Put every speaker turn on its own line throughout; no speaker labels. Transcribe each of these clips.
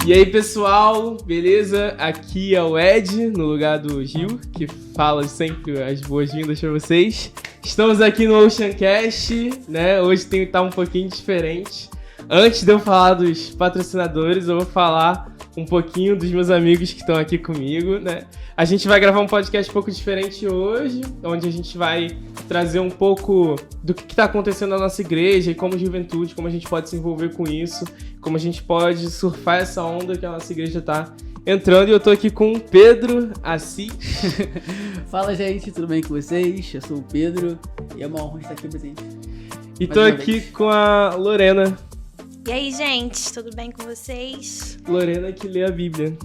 E aí, pessoal, beleza? Aqui é o Ed, no lugar do Gil, que fala sempre as boas-vindas pra vocês. Estamos aqui no Oceancast, né? Hoje tem que estar um pouquinho diferente. Antes de eu falar dos patrocinadores, eu vou falar um pouquinho dos meus amigos que estão aqui comigo, né? A gente vai gravar um podcast um pouco diferente hoje, onde a gente vai trazer um pouco do que está acontecendo na nossa igreja e como juventude, como a gente pode se envolver com isso, como a gente pode surfar essa onda que a nossa igreja está entrando. E eu tô aqui com o Pedro Assis.
Fala, gente, tudo bem com vocês? Eu sou o Pedro e é uma honra estar aqui presente.
E tô aqui com a Lorena.
E aí, gente, tudo bem com vocês?
Lorena que lê a Bíblia.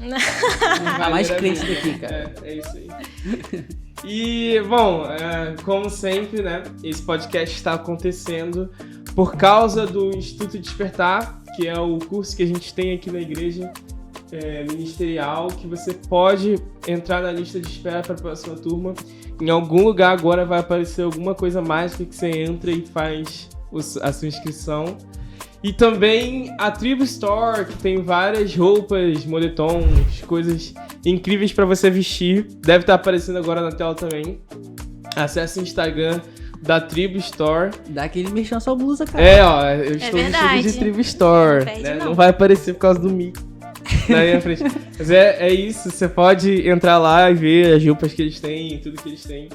A mais crente daqui, cara.
É isso aí. E, bom, como sempre, né, esse podcast está acontecendo por causa do Instituto Despertar, que é o curso que a gente tem aqui na igreja ministerial, que você pode entrar na lista de espera para a próxima turma. Em algum lugar agora vai aparecer alguma coisa mágica que você entra e faz a sua inscrição. E também a Tribo Store, que tem várias roupas, moletons, coisas incríveis para você vestir. Deve estar aparecendo agora na tela também. Acesse o Instagram da Tribo Store.
Dá aquele mexão sua blusa, cara.
Eu estou vestido de Tribo Store. Não vai aparecer por causa do mic na minha frente. Mas é isso, você pode entrar lá e ver as roupas que eles têm, tudo que eles têm.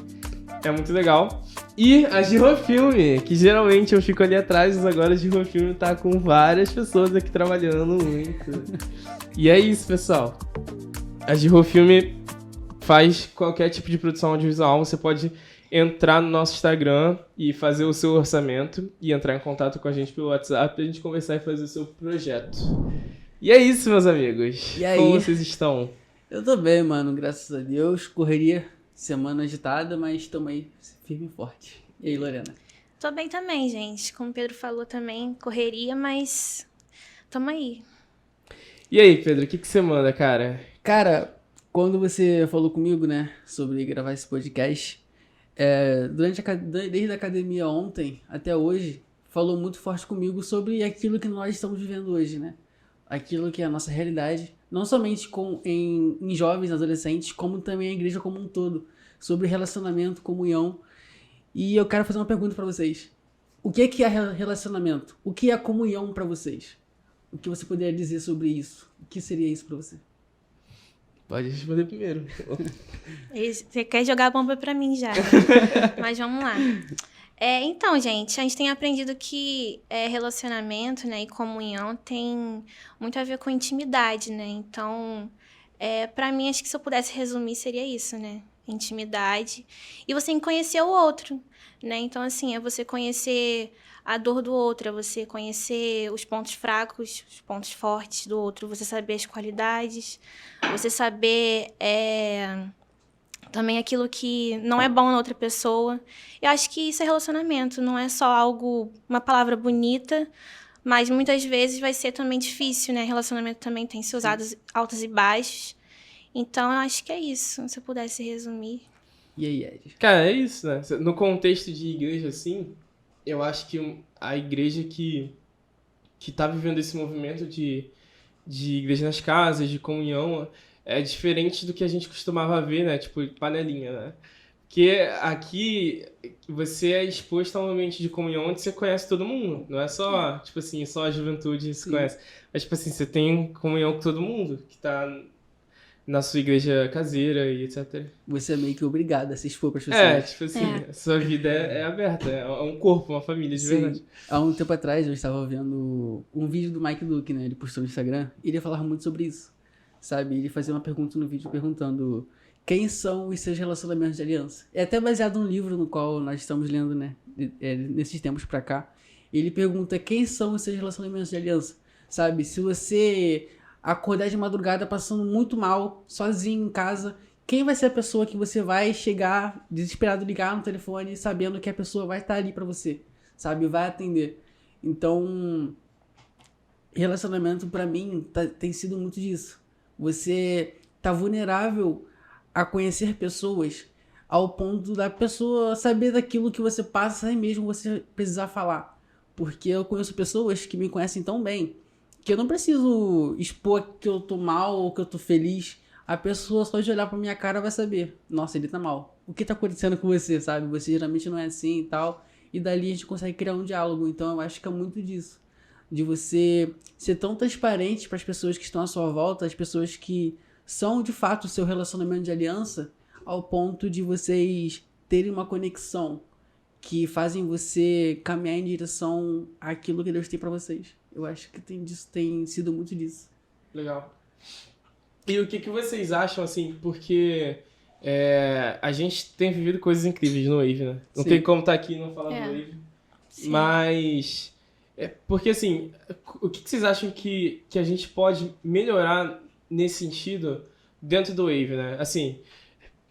É muito legal. E a Girofilme, que geralmente eu fico ali atrás, mas agora a Girofilme tá com várias pessoas aqui trabalhando muito. E é isso, pessoal. A Girofilme faz qualquer tipo de produção audiovisual. Você pode entrar no nosso Instagram e fazer o seu orçamento e entrar em contato com a gente pelo WhatsApp pra gente conversar e fazer o seu projeto. E é isso, meus amigos.
E aí?
Como vocês estão?
Eu tô bem, mano, graças a Deus. Correria, semana agitada, mas estamos aí firme e forte. E aí, Lorena?
Tô bem também, gente. Como o Pedro falou também, correria, mas tamo aí.
E aí, Pedro, o que você manda, cara?
Cara, quando você falou comigo, né, sobre gravar esse podcast, desde a academia ontem até hoje, falou muito forte comigo sobre aquilo que nós estamos vivendo hoje, né? Aquilo que é a nossa realidade, não somente em jovens, adolescentes, como também a igreja como um todo, sobre relacionamento, comunhão. E eu quero fazer uma pergunta pra vocês. O que é relacionamento? O que é comunhão pra vocês? O que você poderia dizer sobre isso? O que seria isso pra você?
Pode responder primeiro.
Você quer jogar a bomba pra mim já, né? Mas vamos lá. Então, gente, a gente tem aprendido que relacionamento, né, e comunhão tem muito a ver com intimidade, né? Então, pra mim, acho que se eu pudesse resumir, seria isso, né? Intimidade. E você conhecer o outro, né? Então, assim, é você conhecer a dor do outro, é você conhecer os pontos fracos, os pontos fortes do outro, você saber as qualidades, você saber também aquilo que não é bom na outra pessoa. Eu acho que isso é relacionamento, não é só uma palavra bonita, mas muitas vezes vai ser também difícil, né? Relacionamento também tem seus altos e baixos. Então, eu acho que é isso, se eu pudesse resumir.
E aí, Ed?
Cara, é isso, né? No contexto de igreja, assim, eu acho que a igreja que tá vivendo esse movimento de igreja nas casas, de comunhão, é diferente do que a gente costumava ver, né? Tipo, panelinha, né? Porque aqui você é exposto a um ambiente de comunhão onde você conhece todo mundo. Não é só, tipo assim, só a juventude se conhece. Mas, tipo assim, você tem comunhão com todo mundo que tá na sua igreja caseira e etc.
Você é meio que obrigado a se expor para as pessoas.
Tipo assim, a sua vida é aberta, é um corpo, uma família de verdade.
Há um tempo atrás eu estava vendo um vídeo do Mike Duke, né? Ele postou no Instagram, e ele falava muito sobre isso, sabe? Ele fazia uma pergunta no vídeo perguntando quem são os seus relacionamentos de aliança. É até baseado num livro no qual nós estamos lendo, né? Nesses tempos pra cá. Ele pergunta quem são os seus relacionamentos de aliança, sabe? Se você acordar de madrugada passando muito mal, sozinho em casa, quem vai ser a pessoa que você vai chegar desesperado, ligar no telefone, sabendo que a pessoa vai estar ali pra você, sabe? Vai atender. Então, relacionamento pra mim tem sido muito disso. Você tá vulnerável a conhecer pessoas ao ponto da pessoa saber daquilo que você passa sem mesmo você precisar falar. Porque eu conheço pessoas que me conhecem tão bem que eu não preciso expor que eu tô mal ou que eu tô feliz. A pessoa só de olhar pra minha cara vai saber, nossa, ele tá mal. O que tá acontecendo com você, sabe? Você geralmente não é assim e tal. E dali a gente consegue criar um diálogo. Então eu acho que é muito disso. De você ser tão transparente para as pessoas que estão à sua volta, as pessoas que são de fato o seu relacionamento de aliança, ao ponto de vocês terem uma conexão que fazem você caminhar em direção àquilo que Deus tem para vocês. Eu acho que tem sido muito disso.
Legal. E o que vocês acham, assim, porque a gente tem vivido coisas incríveis no Wave, né? Não
Sim.
tem como estar aqui e não falar do Wave.
Sim.
Mas, porque assim, o que vocês acham que a gente pode melhorar nesse sentido dentro do Wave, né? Assim,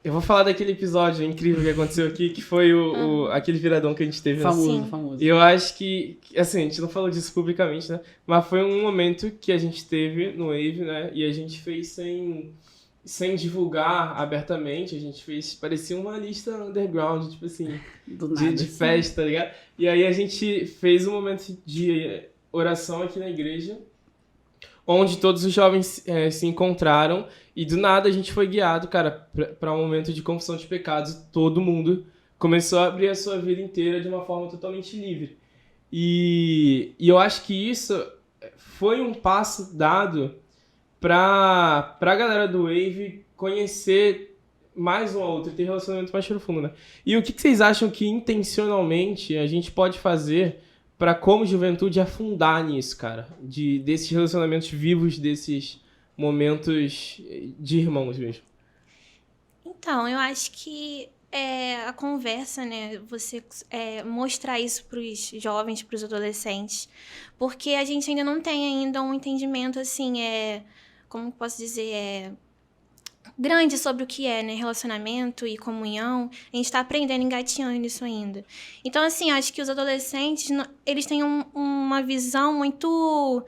eu vou falar daquele episódio incrível que aconteceu aqui, que foi aquele viradão que a gente teve.
Famoso,
Sim.
famoso.
E eu acho que, assim, a gente não falou disso publicamente, né? Mas foi um momento que a gente teve no Wave, né? E a gente fez sem divulgar abertamente. A gente fez, parecia uma lista underground, tipo assim,
Do nada.
de festa, tá ligado? E aí a gente fez um momento de oração aqui na igreja, onde todos os jovens se encontraram. E do nada a gente foi guiado, cara, para um momento de confissão de pecados. Todo mundo começou a abrir a sua vida inteira de uma forma totalmente livre. E eu acho que isso foi um passo dado pra galera do Wave conhecer mais um ao outro, ter relacionamento mais profundo, né? E o que vocês acham que intencionalmente a gente pode fazer pra, como juventude, afundar nisso, cara? Desses relacionamentos vivos, desses momentos de irmãos mesmo.
Então, eu acho que a conversa, né? Você mostrar isso para os jovens, para os adolescentes, porque a gente ainda não tem ainda um entendimento, assim, como posso dizer, grande sobre o que é, né? Relacionamento e comunhão. A gente está aprendendo, engatinhando nisso ainda. Então, assim, acho que os adolescentes, eles têm uma visão muito...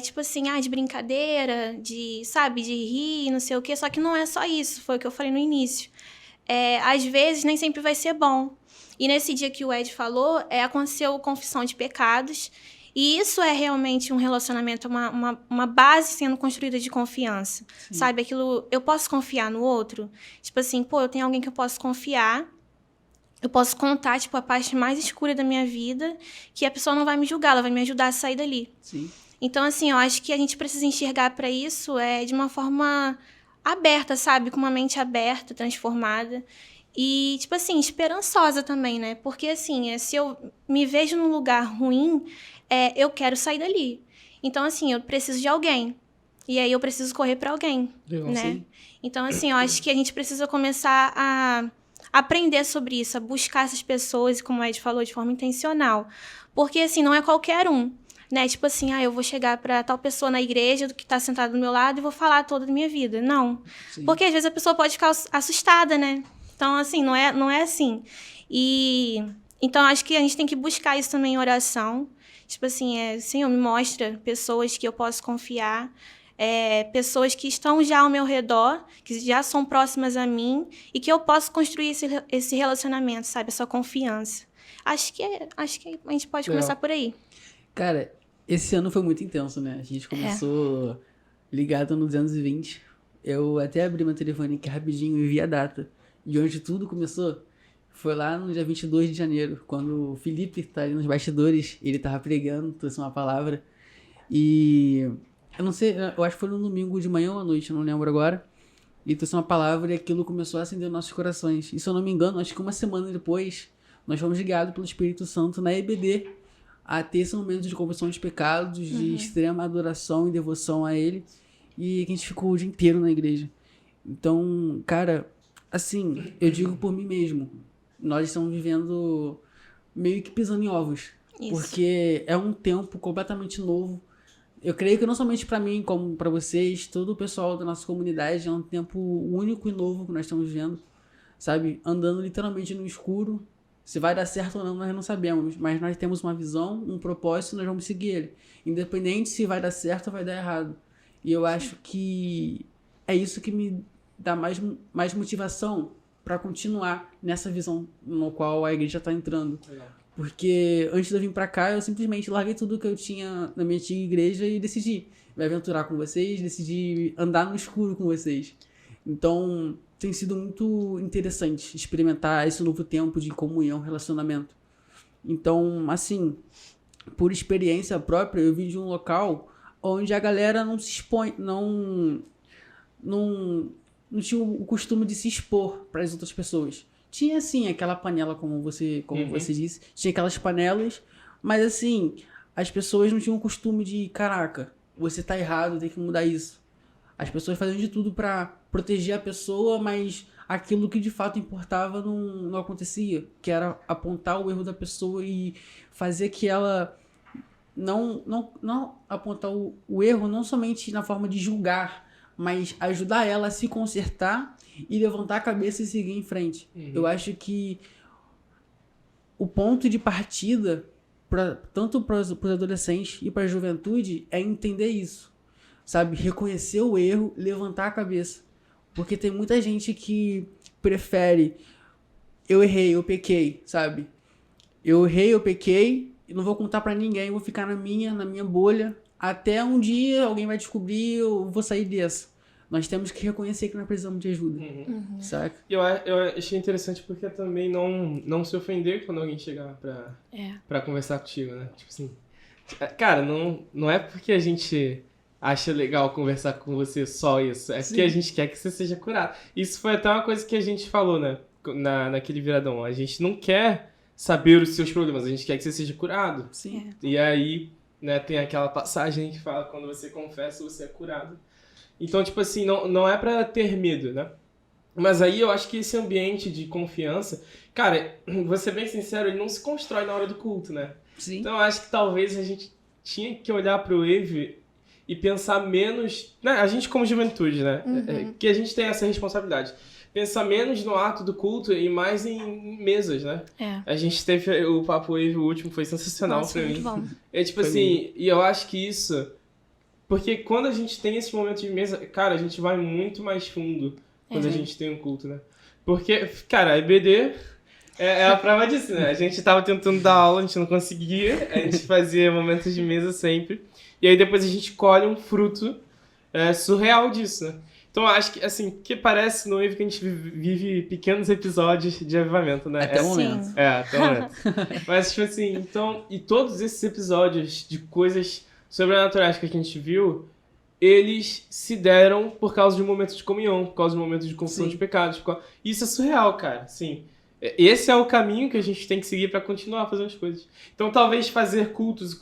tipo assim, de brincadeira, sabe, de rir, não sei o quê. Só que não é só isso, foi o que eu falei no início. Às vezes, nem sempre vai ser bom. E nesse dia que o Ed falou, aconteceu confissão de pecados. E isso é realmente um relacionamento, uma base sendo construída de confiança. Sim. Sabe, aquilo, eu posso confiar no outro? Tipo assim, eu tenho alguém que eu posso confiar. Eu posso contar, tipo, a parte mais escura da minha vida, que a pessoa não vai me julgar, ela vai me ajudar a sair dali.
Sim.
Então, assim, eu acho que a gente precisa enxergar para isso de uma forma aberta, sabe? Com uma mente aberta, transformada. E, tipo assim, esperançosa também, né? Porque, assim, se eu me vejo num lugar ruim, eu quero sair dali. Então, assim, eu preciso de alguém. E aí eu preciso correr para alguém, né?
Sim.
Então, assim, eu acho que a gente precisa começar a aprender sobre isso, a buscar essas pessoas, como o Ed falou, de forma intencional. Porque, assim, não é qualquer um. Né? Tipo assim, eu vou chegar pra tal pessoa na igreja que tá sentada do meu lado e vou falar toda a minha vida. Não. Sim. Porque às vezes a pessoa pode ficar assustada, né? Então, assim, não é assim. Então, acho que a gente tem que buscar isso também em oração. Tipo assim, Senhor, me mostra pessoas que eu posso confiar, pessoas que estão já ao meu redor, que já são próximas a mim e que eu posso construir esse relacionamento, sabe? Essa confiança. Acho que a gente pode começar por aí.
Cara, esse ano foi muito intenso, né? A gente começou ligado no 220. Eu até abri meu telefone aqui rapidinho e vi a data. De onde tudo começou foi lá no dia 22 de janeiro, quando o Felipe tá ali nos bastidores, ele tava pregando, trouxe uma palavra. E eu não sei, eu acho que foi no domingo de manhã ou à noite, não lembro agora. E trouxe uma palavra e aquilo começou a acender nossos corações. E se eu não me engano, acho que uma semana depois, nós fomos ligados pelo Espírito Santo na EBD a ter esse momento de confissão de pecados, de extrema adoração e devoção a Ele. E a gente ficou o dia inteiro na igreja. Então, cara, assim, eu digo por mim mesmo, nós estamos vivendo meio que pisando em ovos. Isso. Porque é um tempo completamente novo. Eu creio que não somente para mim, como para vocês, todo o pessoal da nossa comunidade, é um tempo único e novo que nós estamos vivendo, sabe? Andando literalmente no escuro. Se vai dar certo ou não, nós não sabemos. Mas nós temos uma visão, um propósito e nós vamos seguir ele. Independente se vai dar certo ou vai dar errado. E eu acho que é isso que me dá mais motivação para continuar nessa visão no qual a igreja está entrando. Porque antes de eu vir pra cá, eu simplesmente larguei tudo que eu tinha na minha antiga igreja e decidi me aventurar com vocês, decidi andar no escuro com vocês. Então, tem sido muito interessante experimentar esse novo tempo de comunhão, relacionamento. Então, assim, por experiência própria, eu vim de um local onde a galera não se expõe, não tinha o costume de se expor para as outras pessoas. Tinha, assim, aquela panela, como você disse, tinha aquelas panelas, mas, assim, as pessoas não tinham o costume de, caraca, você tá errado, tem que mudar isso. As pessoas faziam de tudo para proteger a pessoa, mas aquilo que de fato importava não acontecia, que era apontar o erro da pessoa e fazer que ela não apontar o erro não somente na forma de julgar, mas ajudar ela a se consertar e levantar a cabeça e seguir em frente. Eu acho que o ponto de partida, tanto para os adolescentes e para a juventude, é entender isso. Sabe? Reconhecer o erro, levantar a cabeça. Porque tem muita gente que prefere eu errei, eu pequei, sabe? Eu errei, eu pequei e não vou contar pra ninguém, vou ficar na minha bolha, até um dia alguém vai descobrir, eu vou sair dessa. Nós temos que reconhecer que nós precisamos de ajuda, saca?
Eu achei interessante porque também não se ofender quando alguém chegar pra conversar contigo, né? Tipo assim, cara, não é porque a gente acha legal conversar com você só isso, é porque a gente quer que você seja curado. Isso foi até uma coisa que a gente falou, né? Naquele viradão. A gente não quer saber os seus problemas, a gente quer que você seja curado.
Sim.
E aí, né, tem aquela passagem que fala quando você confessa, você é curado. Então, tipo assim, não é pra ter medo, né? Mas aí eu acho que esse ambiente de confiança, cara, vou ser bem sincero, ele não se constrói na hora do culto, né?
Sim.
Então eu acho que talvez a gente tinha que olhar pro Wave e pensar menos, né? A gente como juventude, né? Que a gente tem essa responsabilidade. Pensar menos no ato do culto e mais em mesas, né? A gente teve o Papo Wave, o último, foi sensacional. Nossa, pra mim.
Bom.
É tipo assim, e eu acho que isso... Porque quando a gente tem esse momento de mesa, cara, a gente vai muito mais fundo quando a gente tem um culto, né? Porque, cara, a EBD é a prova disso, né? A gente tava tentando dar aula, a gente não conseguia, a gente fazia momentos de mesa sempre. E aí depois a gente colhe um fruto surreal disso, né? Então acho que, assim, que parece no Wave que a gente vive pequenos episódios de avivamento, né?
Até o momento.
Até o momento. Mas, tipo assim, então, e todos esses episódios de coisas sobrenaturais que a gente viu, eles se deram por causa de um momento de comunhão, por causa de um momento de confissão de pecados. Isso é surreal, cara, assim. Esse é o caminho que a gente tem que seguir pra continuar fazendo as coisas. Então talvez fazer cultos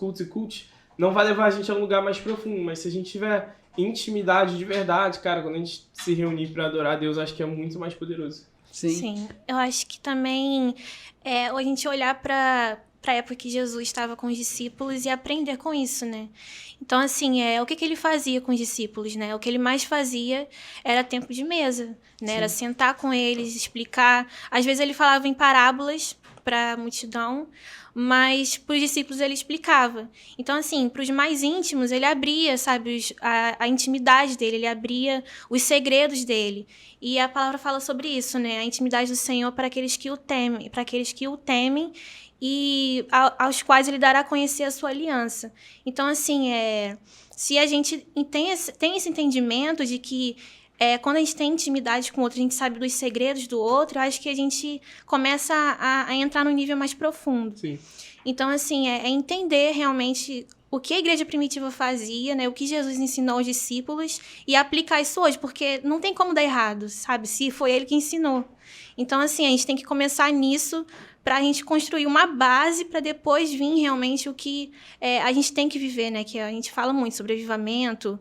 não vai levar a gente a um lugar mais profundo, mas se a gente tiver intimidade de verdade, cara, quando a gente se reunir pra adorar a Deus, acho que é muito mais poderoso.
Sim. Eu acho que também a gente olhar pra época que Jesus estava com os discípulos e aprender com isso, né? Então, assim, o que ele fazia com os discípulos, né? O que ele mais fazia era tempo de mesa, né? Era sentar com eles, explicar. Às vezes ele falava em parábolas para a multidão, mas para os discípulos ele explicava. Então, assim, para os mais íntimos, ele abria, sabe, a intimidade dele, ele abria os segredos dele. E a palavra fala sobre isso, né? A intimidade do Senhor para aqueles que o temem, e aos quais ele dará a conhecer a sua aliança. Então, assim, se a gente tem esse entendimento de que quando a gente tem intimidade com o outro, a gente sabe dos segredos do outro, eu acho que a gente começa a entrar num nível mais profundo.
Sim.
Então, assim, entender realmente o que a igreja primitiva fazia, né? O que Jesus ensinou aos discípulos e aplicar isso hoje, porque não tem como dar errado, sabe? Se foi ele que ensinou. Então, assim, a gente tem que começar nisso para a gente construir uma base para depois vir realmente o que a gente tem que viver, né? Que a gente fala muito sobre avivamento,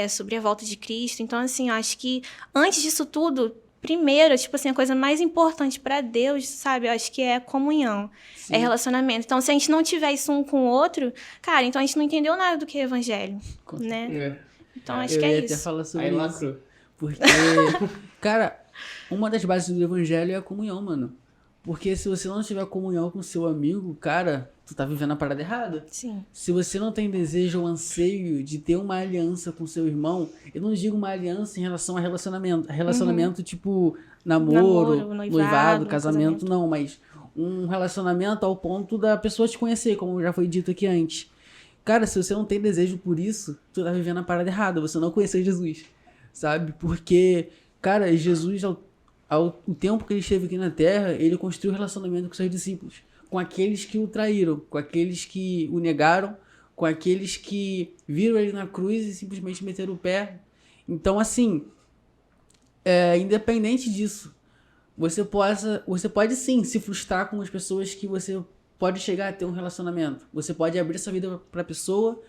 sobre a volta de Cristo. Então, assim, eu acho que antes disso tudo, primeiro, tipo assim, a coisa mais importante para Deus, sabe? Eu acho que é a comunhão, é relacionamento. Então, se a gente não tiver isso um com o outro, cara, então a gente não entendeu nada do que é evangelho, né? Então, acho que é isso.
Eu ia até falar sobre
Aí
isso.
lacrou.
Porque, cara, uma das bases do evangelho é a comunhão, mano. Porque se você não tiver comunhão com seu amigo, cara, tu tá vivendo a parada errada.
Sim.
Se você não tem desejo ou anseio de ter uma aliança com seu irmão, eu não digo uma aliança em relação a relacionamento. Relacionamento tipo namoro, noivado, casamento, não. Mas um relacionamento ao ponto da pessoa te conhecer, como já foi dito aqui antes. Cara, se você não tem desejo por isso, tu tá vivendo a parada errada, você não conheceu Jesus, sabe? Porque, cara, Jesus, o tempo que ele esteve aqui na Terra, ele construiu um relacionamento com seus discípulos, com aqueles que o traíram, com aqueles que o negaram, com aqueles que viram ele na cruz e simplesmente meteram o pé. Então, assim, independente disso, você pode sim se frustrar com as pessoas que você pode chegar a ter um relacionamento. Você pode abrir essa vida pra pessoa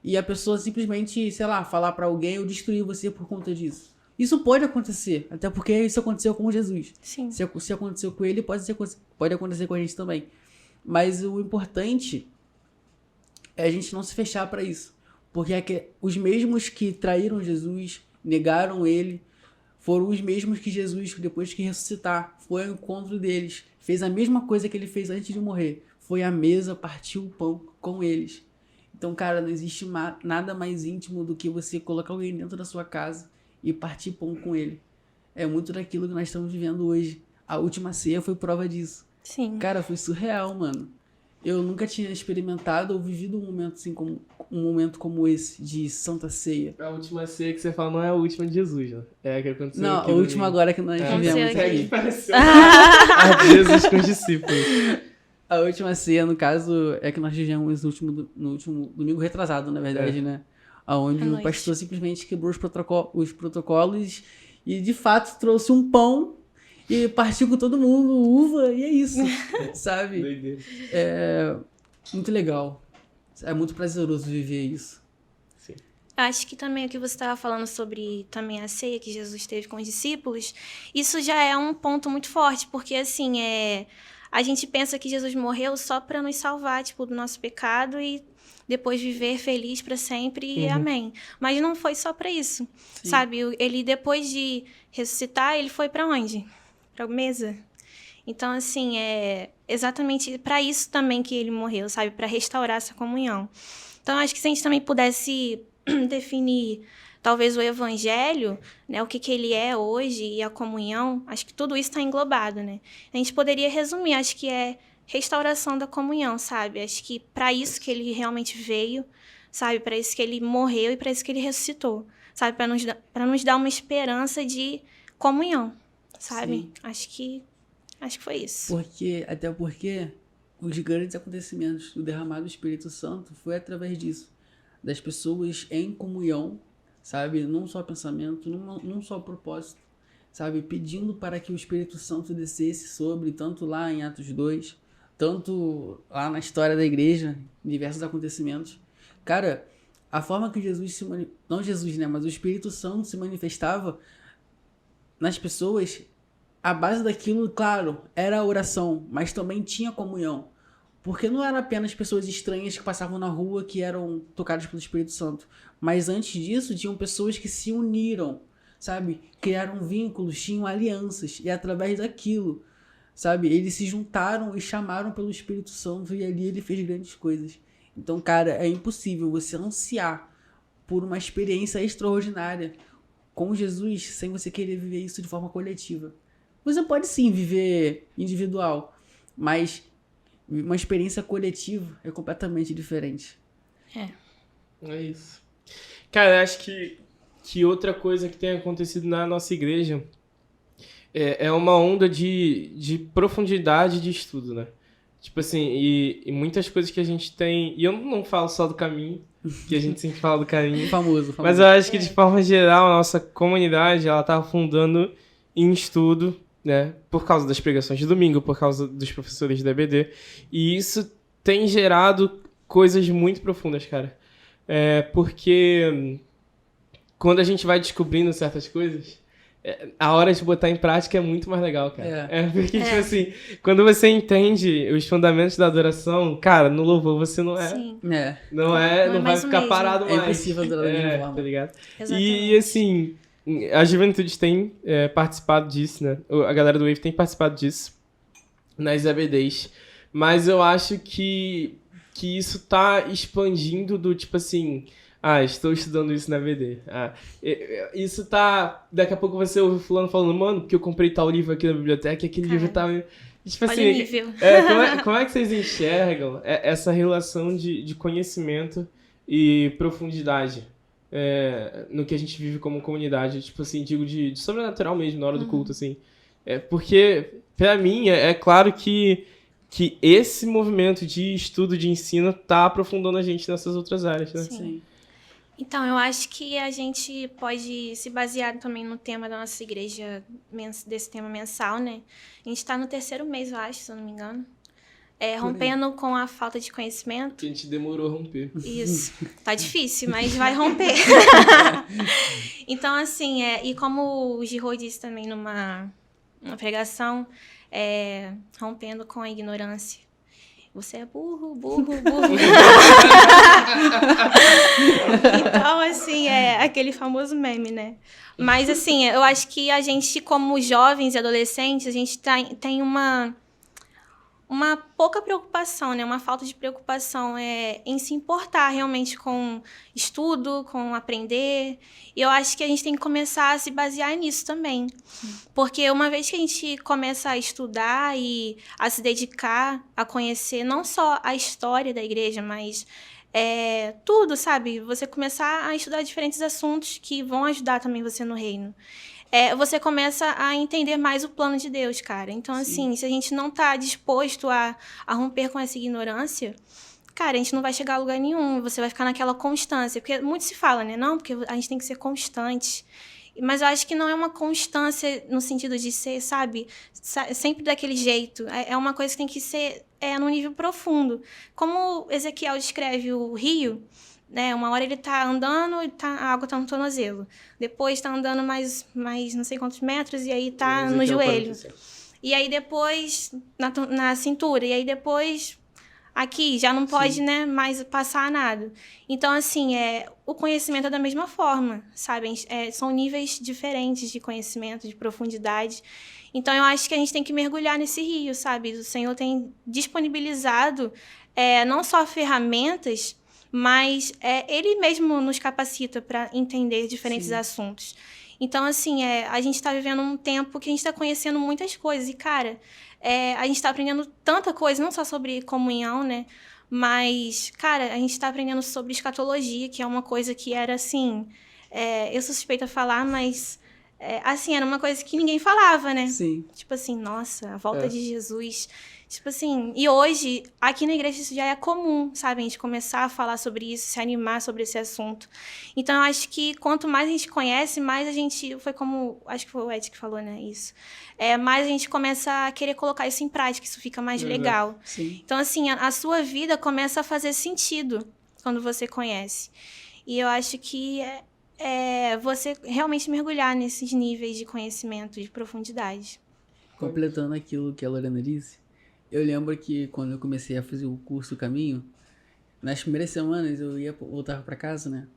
e a pessoa simplesmente, sei lá, falar pra alguém ou destruir você por conta disso. Isso pode acontecer, até porque isso aconteceu com Jesus.
Sim.
Se aconteceu com ele, pode acontecer com a gente também. Mas o importante é a gente não se fechar pra isso. Porque os mesmos que traíram Jesus, negaram ele, foram os mesmos que Jesus, depois que ressuscitar, foi ao encontro deles. Fez a mesma coisa que ele fez antes de morrer. Foi à mesa, partiu o pão com eles. Então, cara, não existe nada mais íntimo do que você colocar alguém dentro da sua casa e partir pão com ele. É muito daquilo que nós estamos vivendo hoje. A última ceia foi prova disso.
Sim.
Cara, foi surreal, mano. Eu nunca tinha experimentado ou vivido um momento assim um momento como esse de Santa Ceia.
A última ceia que você fala não é a última de Jesus, né? É a que aconteceu
Não,
aqui
a última agora que nós vivemos
Aconteceu
aqui.
aqui.
Pareceu a de Jesus com os discípulos.
A última ceia, no caso, é que nós vivemos no último domingo retrasado, na verdade, né? Onde
À
o
noite.
pastor simplesmente quebrou os protocolos e, de fato, trouxe um pão e partiu com todo mundo, uva, e é isso, sabe?
Doideira.
É muito legal. É muito prazeroso viver isso.
Sim.
Acho que também o que você estava falando sobre também a ceia que Jesus teve com os discípulos, isso já é um ponto muito forte, porque assim, a gente pensa que Jesus morreu só para nos salvar, tipo, do nosso pecado e depois viver feliz para sempre e amém. Mas não foi só para isso, sabe? Ele, depois de ressuscitar, ele foi para onde? Para a mesa. Então, assim, é exatamente para isso também que ele morreu, sabe? Para restaurar essa comunhão. Então, acho que se a gente também pudesse definir, talvez, o evangelho, né? O que ele é hoje e a comunhão, acho que tudo isso está englobado, né? A gente poderia resumir, acho que é restauração da comunhão, sabe? Acho que para isso que ele realmente veio, sabe? Para isso que ele morreu e para isso que ele ressuscitou, sabe? Para nos dar uma esperança de comunhão, sabe?
Sim.
Acho que foi isso.
Até porque os grandes acontecimentos do derramado do Espírito Santo foi através disso. Das pessoas em comunhão, sabe? Num só pensamento, num só propósito, sabe? Pedindo para que o Espírito Santo descesse sobre, tanto lá em Atos 2, tanto lá na história da igreja, em diversos acontecimentos. Cara, a forma que Jesus não Jesus, né? Mas o Espírito Santo se manifestava nas pessoas, a base daquilo, claro, era a oração, mas também tinha comunhão. Porque não eram apenas pessoas estranhas que passavam na rua que eram tocadas pelo Espírito Santo. Mas antes disso, tinham pessoas que se uniram, sabe? Criaram vínculos, tinham alianças. E através daquilo, sabe? Eles se juntaram e chamaram pelo Espírito Santo e ali ele fez grandes coisas. Então, cara, é impossível você ansiar por uma experiência extraordinária com Jesus sem você querer viver isso de forma coletiva. Você pode sim viver individual, mas uma experiência coletiva é completamente diferente.
É isso. Cara, eu acho que outra coisa que tem acontecido na nossa igreja é uma onda de profundidade de estudo, né? Tipo assim, e muitas coisas que a gente tem... E eu não falo só do caminho, que a gente sempre fala do caminho.
Famoso.
Mas eu acho que, de forma geral, a nossa comunidade, ela tá afundando em estudo, né? Por causa das pregações de domingo, por causa dos professores da EBD. E isso tem gerado coisas muito profundas, cara. Porque quando a gente vai descobrindo certas coisas, a hora de botar em prática é muito mais legal, cara. Porque, tipo assim, quando você entende os fundamentos da adoração, cara, no louvor você não
Sim.
não vai
mais o
ficar
mesmo.
parado mais.
É impossível adorar da mesma forma.
Tá ligado?
Exatamente.
E assim, a juventude tem participado disso, né? A galera do Wave tem participado disso nas EBDs. Mas eu acho que isso tá expandindo do tipo assim... estou estudando isso na EBD. Isso tá... Daqui a pouco você ouve fulano falando, mano, porque eu comprei tal livro aqui na biblioteca e aquele livro tá... Tipo
Olha
assim,
o nível.
como é que vocês enxergam essa relação de conhecimento e profundidade no que a gente vive como comunidade? Tipo assim, digo de sobrenatural mesmo, na hora do culto, assim. Porque, pra mim, é claro que esse movimento de estudo, de ensino, tá aprofundando a gente nessas outras áreas, né?
Sim.
Então, eu acho que a gente pode se basear também no tema da nossa igreja, desse tema mensal, né? A gente está no 3º mês, eu acho, se eu não me engano. Rompendo com a falta de conhecimento.
Que a gente demorou a romper.
Isso. Tá difícil, mas vai romper. Então, assim, e como o Giro disse também numa pregação, rompendo com a ignorância. Você é burro, burro, burro. Então, assim, é aquele famoso meme, né? Mas, assim, eu acho que a gente, como jovens e adolescentes, a gente tem uma pouca preocupação, né? Uma falta de preocupação em se importar realmente com estudo, com aprender. E eu acho que a gente tem que começar a se basear nisso também. Porque uma vez que a gente começa a estudar e a se dedicar a conhecer não só a história da igreja, mas tudo, sabe? Você começar a estudar diferentes assuntos que vão ajudar também você no reino. Você começa a entender mais o plano de Deus, cara. Então, assim, se a gente não tá disposto a romper com essa ignorância, cara, a gente não vai chegar a lugar nenhum. Você vai ficar naquela constância. Porque muito se fala, né? Não, porque a gente tem que ser constante. Mas eu acho que não é uma constância no sentido de ser, sabe? Sempre daquele jeito. É uma coisa que tem que ser num nível profundo. Como Ezequiel descreve o rio, né? Uma hora ele tá andando e a água tá no tornozelo. Depois tá andando mais não sei quantos metros e aí tá no joelho. E aí depois na cintura. E aí depois aqui já não pode, né, mais passar nada. Então, assim, o conhecimento é da mesma forma, sabe? São níveis diferentes de conhecimento, de profundidade. Então, eu acho que a gente tem que mergulhar nesse rio, sabe? O Senhor tem disponibilizado não só ferramentas, mas Ele mesmo nos capacita para entender diferentes assuntos. Então, assim, a gente está vivendo um tempo que a gente está conhecendo muitas coisas. E, cara, a gente está aprendendo tanta coisa, não só sobre comunhão, né? Mas, cara, a gente está aprendendo sobre escatologia, que é uma coisa que era, assim... eu sou suspeita a falar, mas... assim, era uma coisa que ninguém falava, né?
Sim.
Tipo assim, nossa, a volta de Jesus... Tipo assim, e hoje, aqui na igreja isso já é comum, sabe? A gente começar a falar sobre isso, se animar sobre esse assunto. Então, eu acho que quanto mais a gente conhece, mais a gente... Foi como... Acho que foi o Ed que falou, né? Isso. Mais a gente começa a querer colocar isso em prática, isso fica mais legal.
Sim.
Então, assim, a sua vida começa a fazer sentido quando você conhece. E eu acho que você realmente mergulhar nesses níveis de conhecimento, de profundidade.
Completando aquilo que a Lorena disse, eu lembro que quando eu comecei a fazer o curso Caminho, nas primeiras semanas eu voltava pra casa, né?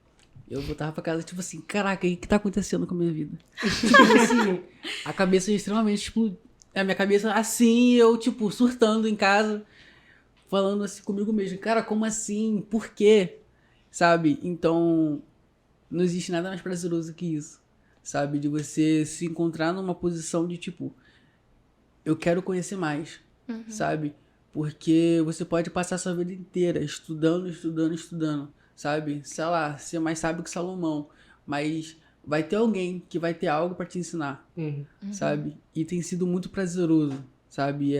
Eu voltava pra casa, tipo assim, caraca, o que tá acontecendo com a minha vida? Tipo assim, a cabeça extremamente explodiu. A minha cabeça assim, eu, tipo, surtando em casa, falando assim comigo mesmo, cara, como assim? Por quê? Sabe? Então, não existe nada mais prazeroso que isso, sabe? De você se encontrar numa posição de, tipo, eu quero conhecer mais. Sabe? Porque você pode passar a sua vida inteira estudando, sabe? Sei lá, ser mais sábio que Salomão, mas vai ter alguém que vai ter algo pra te ensinar, sabe? E tem sido muito prazeroso, sabe?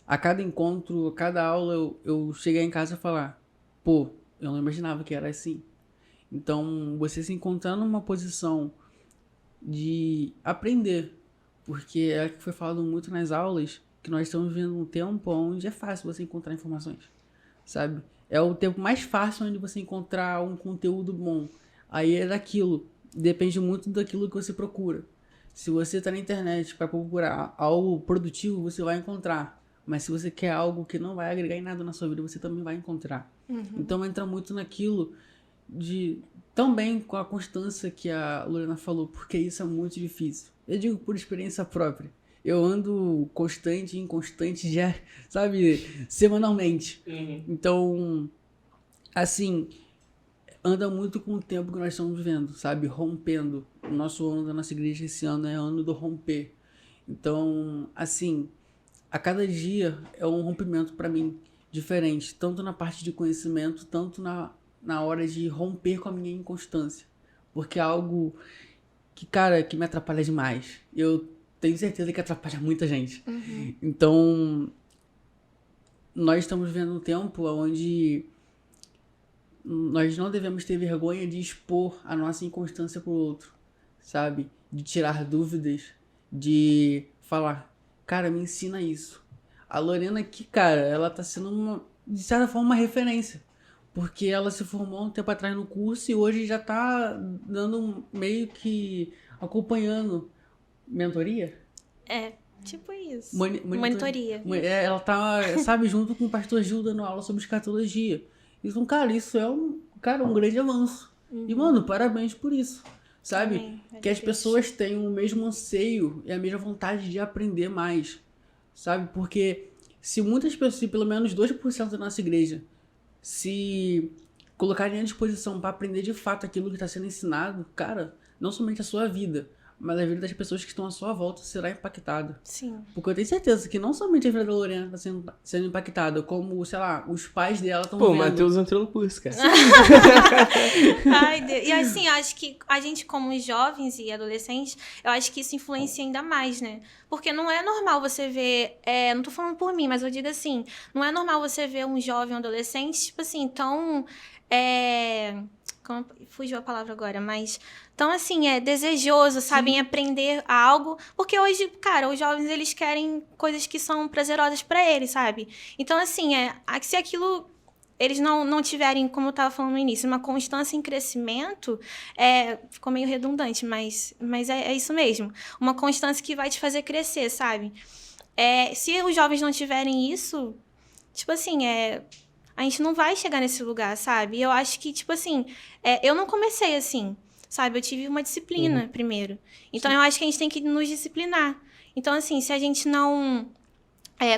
A cada encontro, a cada aula, eu cheguei em casa e falar, pô, eu não imaginava que era assim. Então, você se encontrar numa posição de aprender, porque é o que foi falado muito nas aulas, que nós estamos vivendo um tempo onde é fácil você encontrar informações, sabe? É o tempo mais fácil onde você encontrar um conteúdo bom. Aí é daquilo, depende muito daquilo que você procura. Se você está na internet para procurar algo produtivo, você vai encontrar. Mas se você quer algo que não vai agregar em nada na sua vida, você também vai encontrar. Então entra muito naquilo de... Também com a constância que a Lorena falou, porque isso é muito difícil. Eu digo por experiência própria. Eu ando constante e inconstante já, sabe, semanalmente. Então, assim, anda muito com o tempo que nós estamos vivendo, sabe? Rompendo. O nosso ano da nossa igreja esse ano é ano do romper. Então, assim, a cada dia é um rompimento pra mim diferente, tanto na parte de conhecimento, tanto na hora de romper com a minha inconstância. Porque é algo que, cara, que me atrapalha demais. Eu tenho certeza que atrapalha muita gente. Então, nós estamos vivendo um tempo onde nós não devemos ter vergonha de expor a nossa inconstância pro outro, sabe? De tirar dúvidas, de falar, cara, me ensina isso. A Lorena aqui, cara, ela tá sendo, de certa forma, uma referência. Porque ela se formou um tempo atrás no curso e hoje já tá dando meio que acompanhando mentoria.
É, tipo isso.
Monitoria.
Monitoria.
Ela tá, sabe, junto com o pastor Gil dando aula sobre escatologia. Então, cara, isso é um grande avanço. E, mano, parabéns por isso. Sabe?
Amém.
Que as pessoas tenham o mesmo anseio e a mesma vontade de aprender mais. Sabe? Porque se muitas pessoas, se pelo menos 2% da nossa igreja se colocarem à disposição para aprender de fato aquilo que está sendo ensinado, cara, não somente a sua vida, mas a vida das pessoas que estão à sua volta será impactada.
Sim.
Porque eu tenho certeza que não somente a vida da Lorena está sendo impactada, como, sei lá, os pais dela estão
Pô,
vendo.
o Matheus entrou no curso, cara.
Ai, Deus. E assim, eu acho que a gente, como jovens e adolescentes, eu acho que isso influencia ainda mais, né? Porque não é normal você ver... não tô falando por mim, mas eu digo assim, não é normal você ver um jovem, um adolescente, tipo assim, tão... fugiu a palavra agora, mas... Então, assim, desejoso, sabe, em aprender algo. Porque hoje, cara, os jovens, eles querem coisas que são prazerosas pra eles, sabe? Então, assim, se aquilo... Eles não tiverem, como eu tava falando no início, uma constância em crescimento, ficou meio redundante, mas é isso mesmo. Uma constância que vai te fazer crescer, sabe? Se os jovens não tiverem isso, tipo assim, a gente não vai chegar nesse lugar, sabe? E eu acho que, tipo assim, eu não comecei assim, sabe? Eu tive uma disciplina primeiro. Então, eu acho que a gente tem que nos disciplinar. Então, assim, se a gente não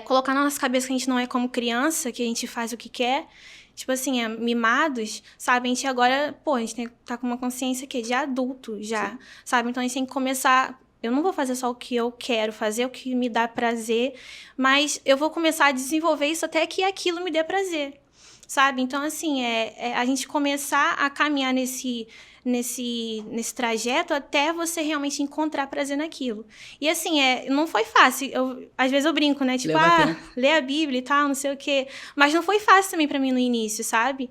colocar na nossa cabeça que a gente não é como criança, que a gente faz o que quer, tipo assim, mimados, sabe? A gente agora, a gente tem que estar com uma consciência de adulto já, sabe? Então, a gente tem que começar... Eu não vou fazer só o que eu quero fazer, o que me dá prazer, mas eu vou começar a desenvolver isso até que aquilo me dê prazer, sabe? Então, assim, a gente começar a caminhar nesse trajeto até você realmente encontrar prazer naquilo. E, assim, não foi fácil. Às vezes eu brinco, né? Tipo, ler a Bíblia e tal, não sei o quê. Mas não foi fácil também pra mim no início, sabe?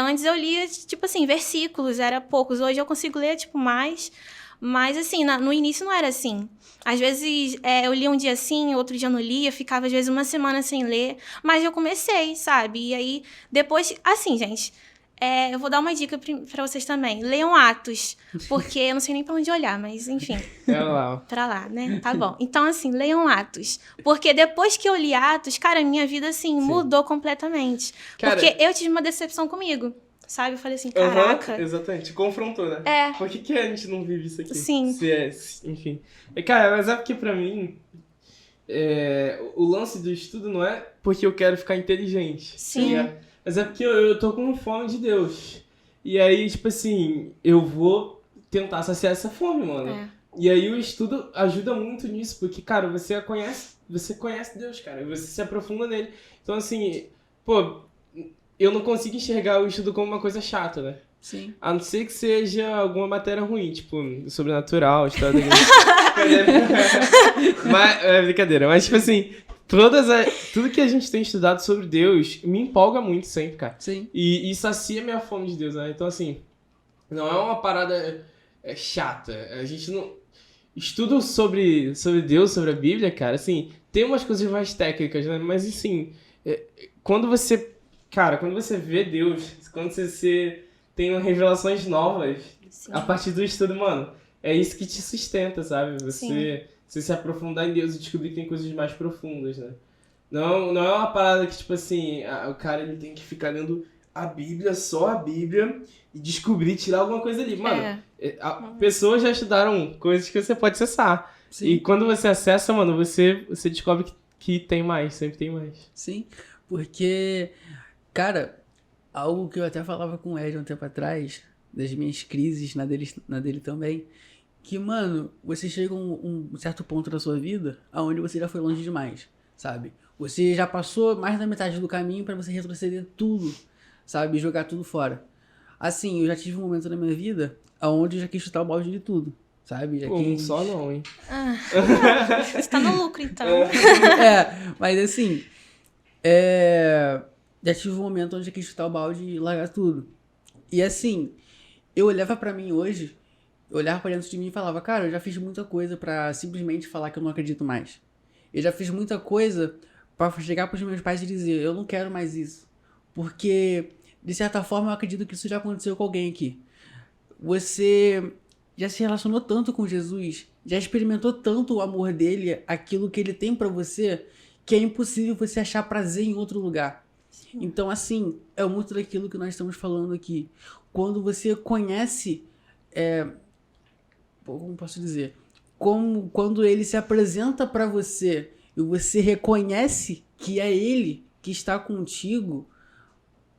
Antes eu lia, tipo assim, versículos, era poucos. Hoje eu consigo ler, tipo, mais... Mas, assim, no início não era assim. Às vezes, eu lia um dia assim, outro dia não lia, ficava, às vezes, uma semana sem ler. Mas eu comecei, sabe? E aí, depois... Assim, gente, eu vou dar uma dica pra vocês também. Leiam Atos, porque eu não sei nem pra onde olhar, mas, enfim. Pra lá, né? Tá bom. Então, assim, leiam Atos. Porque depois que eu li Atos, cara, minha vida, assim, mudou completamente. Cara, porque eu tive uma decepção comigo. Sabe? Eu falei assim, caraca.
Exatamente, confrontou, né? Por que a gente não vive isso aqui?
Sim.
Enfim. Cara, mas porque pra mim, o lance do estudo não é porque eu quero ficar inteligente.
Sim.
Mas é porque eu tô com fome de Deus. E aí, tipo assim, eu vou tentar saciar essa fome, mano. E aí o estudo ajuda muito nisso, porque, cara, você conhece Deus, cara. Você se aprofunda nele. Então, assim, eu não consigo enxergar o estudo como uma coisa chata, né?
Sim.
A não ser que seja alguma matéria ruim, tipo, sobrenatural, história da igreja. Mas, brincadeira. Mas, tipo assim, tudo que a gente tem estudado sobre Deus me empolga muito sempre, cara.
Sim.
E sacia minha fome de Deus, né? Então, assim, não é uma parada chata. A gente não... Estudo sobre Deus, sobre a Bíblia, cara, assim, tem umas coisas mais técnicas, né? Mas, assim, quando você vê Deus, quando você tem revelações novas a partir do estudo, mano, é isso que te sustenta, sabe? Você se aprofundar em Deus e descobrir que tem coisas mais profundas, né? Não é uma parada que, tipo assim, o cara ele tem que ficar lendo a Bíblia, só a Bíblia, e descobrir, tirar alguma coisa ali. Mano, pessoas já estudaram coisas que você pode acessar. Sim. E quando você acessa, mano, você descobre que tem mais, sempre tem mais.
Sim, porque... Cara, algo que eu até falava com o Ed um tempo atrás, das minhas crises, na dele também, que, mano, você chega a um certo ponto da sua vida onde você já foi longe demais, sabe? Você já passou mais da metade do caminho pra você retroceder tudo, sabe? Jogar tudo fora. Assim, eu já tive um momento na minha vida onde eu já quis chutar o balde de tudo, sabe? Já
Pô,
quis...
só não, hein?
Você tá no lucro, então.
Mas assim, já tive um momento onde eu quis chutar o balde e largar tudo. E assim, eu olhava pra mim hoje, eu olhava pra dentro de mim e falava, cara, eu já fiz muita coisa pra simplesmente falar que eu não acredito mais. Eu já fiz muita coisa pra chegar pros meus pais e dizer, eu não quero mais isso. Porque, de certa forma, eu acredito que isso já aconteceu com alguém aqui. Você já se relacionou tanto com Jesus, já experimentou tanto o amor dele, aquilo que ele tem pra você, que é impossível você achar prazer em outro lugar. Então, assim, é muito daquilo que nós estamos falando aqui. Quando você conhece, como posso dizer? Quando ele se apresenta pra você e você reconhece que é ele que está contigo,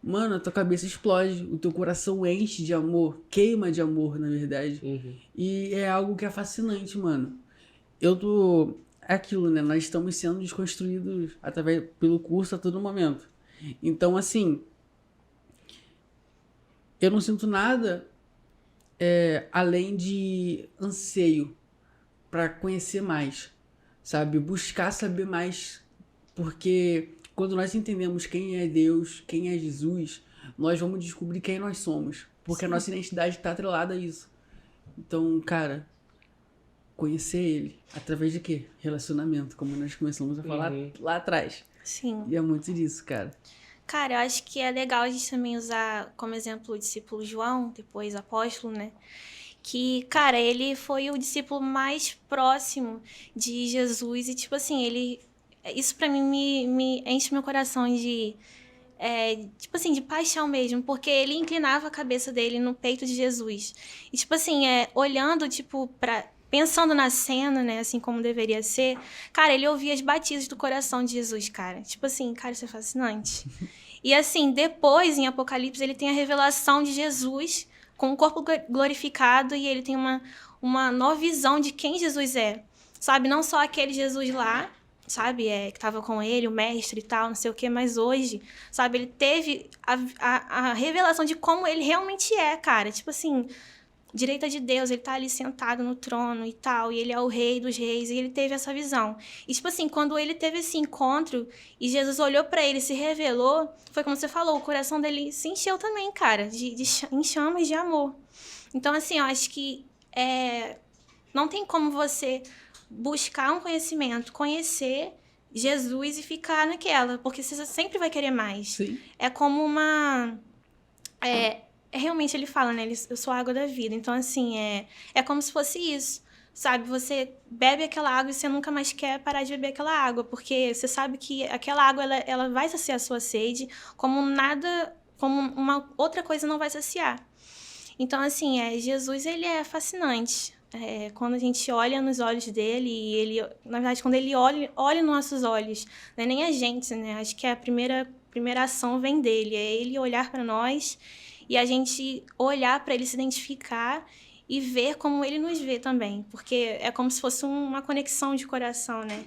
mano, a tua cabeça explode, o teu coração enche de amor, queima de amor, na verdade. E é algo que é fascinante, mano. É aquilo, né? Nós estamos sendo desconstruídos pelo curso a todo momento. Então, assim, eu não sinto nada além de anseio pra conhecer mais, sabe? Buscar saber mais, porque quando nós entendemos quem é Deus, quem é Jesus, nós vamos descobrir quem nós somos, porque a nossa identidade está atrelada a isso. Então, cara, conhecer ele através de quê? Relacionamento, como nós começamos a falar lá atrás.
Sim.
E é muito disso, cara.
Cara, eu acho que é legal a gente também usar como exemplo o discípulo João, depois apóstolo, né? Que, cara, ele foi o discípulo mais próximo de Jesus e, tipo assim, isso pra mim me enche meu coração tipo assim, de paixão mesmo, porque ele inclinava a cabeça dele no peito de Jesus. E, tipo assim, olhando, tipo, pensando na cena, né, assim como deveria ser, cara, ele ouvia as batidas do coração de Jesus, cara. Tipo assim, cara, isso é fascinante. E assim, depois, em Apocalipse, ele tem a revelação de Jesus com o corpo glorificado e ele tem uma nova visão de quem Jesus é. Sabe, não só aquele Jesus lá, sabe, que estava com ele, o mestre e tal, não sei o quê, mas hoje, sabe, ele teve a revelação de como ele realmente é, cara. Tipo assim, direita de Deus, ele tá ali sentado no trono e tal, e ele é o rei dos reis, e ele teve essa visão. E, tipo assim, quando ele teve esse encontro, e Jesus olhou pra ele, se revelou, foi como você falou, o coração dele se encheu também, cara, em chamas de amor. Então, assim, eu acho que não tem como você buscar um conhecimento, conhecer Jesus e ficar naquela, porque você sempre vai querer mais.
Sim.
É como realmente ele fala, né? Eu sou a água da vida. Então, assim, é como se fosse isso, sabe? Você bebe aquela água e você nunca mais quer parar de beber aquela água, porque você sabe que aquela água, ela vai saciar a sua sede, como uma outra coisa não vai saciar. Então, assim, Jesus, ele é fascinante. Quando a gente olha nos olhos dele, e ele, na verdade, quando ele olha nos nossos olhos, não é nem a gente, né? Acho que a primeira ação vem dele, é ele olhar para nós e a gente olhar para ele, se identificar e ver como ele nos vê também, porque é como se fosse uma conexão de coração, né?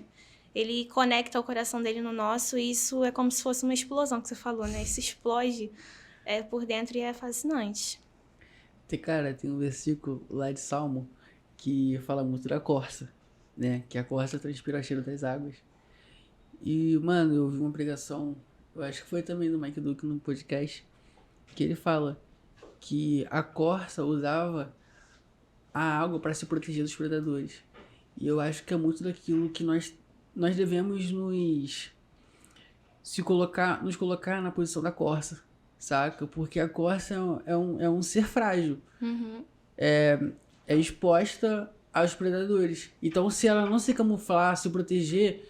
Ele conecta o coração dele no nosso e isso é como se fosse uma explosão que você falou, né? Isso explode por dentro e é fascinante.
Cara, tem um versículo lá de Salmo que fala muito da corça, né? Que a corça transpira o cheiro das águas. E, mano, eu ouvi uma pregação, eu acho que foi também do Mike Duke num podcast, que ele fala que a corça usava a água para se proteger dos predadores. E eu acho que é muito daquilo que nós devemos nos colocar na posição da corça, saca? Porque a corça é um ser frágil. É exposta aos predadores. Então, se ela não se camuflar, se proteger,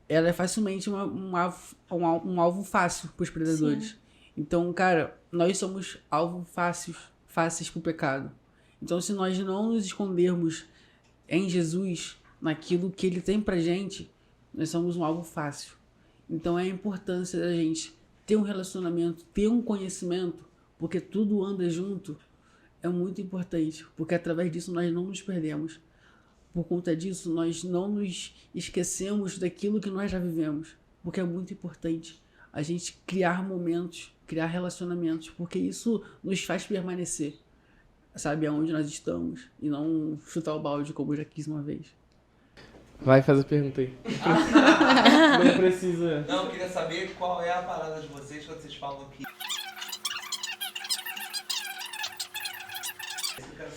ela é facilmente um alvo fácil para os predadores. Sim. Então, cara, nós somos alvo fáceis pro pecado. Então, se nós não nos escondermos em Jesus, naquilo que ele tem pra gente, nós somos um alvo fácil. Então, é a importância da gente ter um relacionamento, ter um conhecimento, porque tudo anda junto, é muito importante, porque através disso nós não nos perdemos. por conta disso, nós não nos esquecemos daquilo que nós já vivemos. Porque é muito importante a gente criar momentos, criar relacionamentos, porque isso nos faz permanecer, sabe, aonde nós estamos, e não chutar o balde, como eu já quis uma vez.
Vai fazer pergunta aí. Não precisa.
Não, eu queria saber qual é a parada de vocês quando vocês falam que...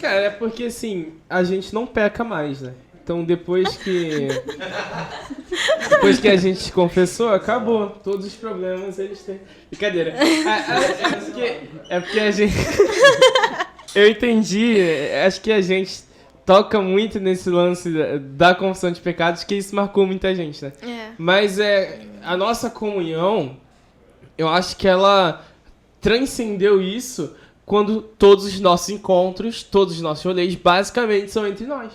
Cara, é porque assim, a gente não peca mais, né? Então depois que a gente confessou, acabou. Todos os problemas eles têm. Brincadeira. É porque a gente. Eu entendi, acho que a gente toca muito nesse lance da confissão de pecados, que isso marcou muita gente, né?
É.
Mas a nossa comunhão, eu acho que ela transcendeu isso quando todos os nossos encontros, todos os nossos rolês, basicamente são entre nós.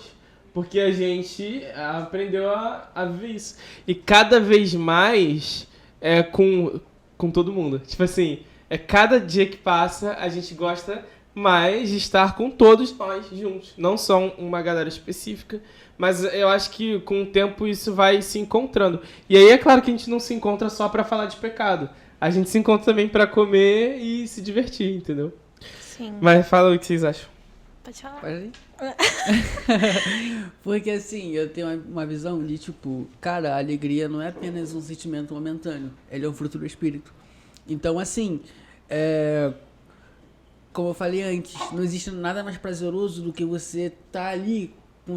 Porque a gente aprendeu a viver isso. E cada vez mais é com todo mundo. Tipo assim, cada dia que passa, a gente gosta mais de estar com todos nós juntos. Não só uma galera específica, mas eu acho que com o tempo isso vai se encontrando. E aí é claro que a gente não se encontra só pra falar de pecado. A gente se encontra também pra comer e se divertir, entendeu?
Sim.
Mas fala o que vocês acham.
Pode falar.
Pode ir? Porque assim, eu tenho uma visão de tipo, cara, a alegria não é apenas um sentimento momentâneo, ele é um fruto do espírito. Então assim, como eu falei antes, não existe nada mais prazeroso do que você estar ali com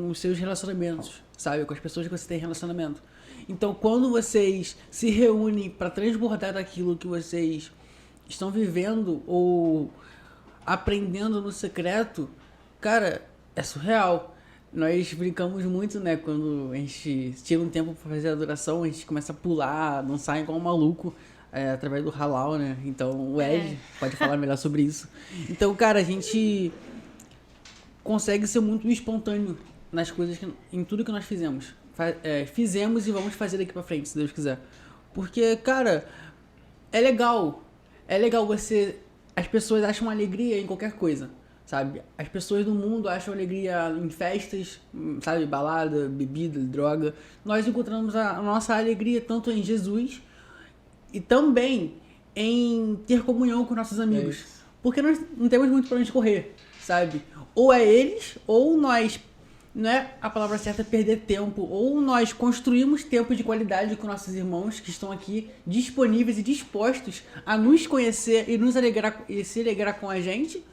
os seus relacionamentos, sabe? Com as pessoas que você tem relacionamento. Então quando vocês se reúnem para transbordar daquilo que vocês estão vivendo ou aprendendo no secreto, cara, é surreal. Nós brincamos muito, né? Quando a gente tira um tempo pra fazer a adoração, a gente começa a pular, dançar igual um maluco, através do halal, né? Então o Ed pode falar melhor sobre isso. Então, cara, a gente consegue ser muito espontâneo nas coisas, em tudo que nós fizemos. Fizemos e vamos fazer daqui pra frente, se Deus quiser. Porque, cara, é legal. É legal você... As pessoas acham alegria em qualquer coisa, sabe? As pessoas do mundo acham alegria em festas, sabe? Balada, bebida, droga. Nós encontramos a nossa alegria tanto em Jesus e também em ter comunhão com nossos amigos. Porque nós não temos muito pra onde correr, sabe? Ou é eles, ou nós... Não é a palavra certa perder tempo, ou nós construímos tempo de qualidade com nossos irmãos que estão aqui disponíveis e dispostos a nos conhecer e nos alegrar e se alegrar com a gente,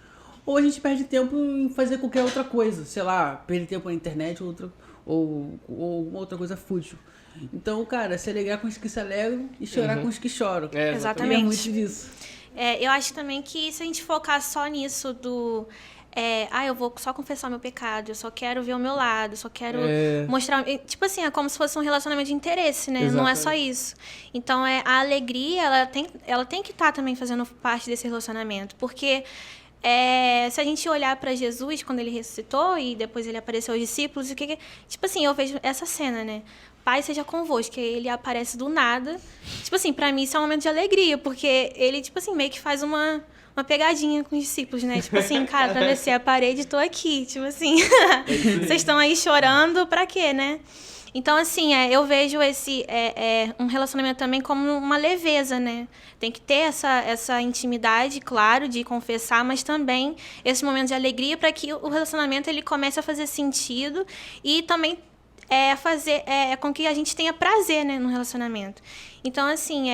ou a gente perde tempo em fazer qualquer outra coisa, sei lá, perder tempo na internet ou outra coisa fútil. Então, cara, se alegrar com os que se alegram e chorar com os que choram.
Exatamente.
É muito disso.
Eu acho também que se a gente focar só nisso eu vou só confessar meu pecado, eu só quero ver o meu lado, só quero mostrar... Tipo assim, é como se fosse um relacionamento de interesse, né? Exatamente. Não é só isso. Então, a alegria, ela tem que estar também fazendo parte desse relacionamento. Porque se a gente olhar para Jesus, quando ele ressuscitou e depois ele apareceu aos discípulos, tipo assim, eu vejo essa cena, né? Pai seja convosco, que ele aparece do nada. Tipo assim, pra mim isso é um momento de alegria, porque ele, tipo assim, meio que faz uma pegadinha com os discípulos, né? Tipo assim, cara, atravessei a parede e tô aqui. Tipo assim, vocês estão aí chorando pra quê, né? Então, assim, eu vejo esse um relacionamento também como uma leveza, né? Tem que ter essa intimidade, claro, de confessar, mas também esse momento de alegria para que o relacionamento ele comece a fazer sentido e também fazer com que a gente tenha prazer, né, no relacionamento. Então, assim,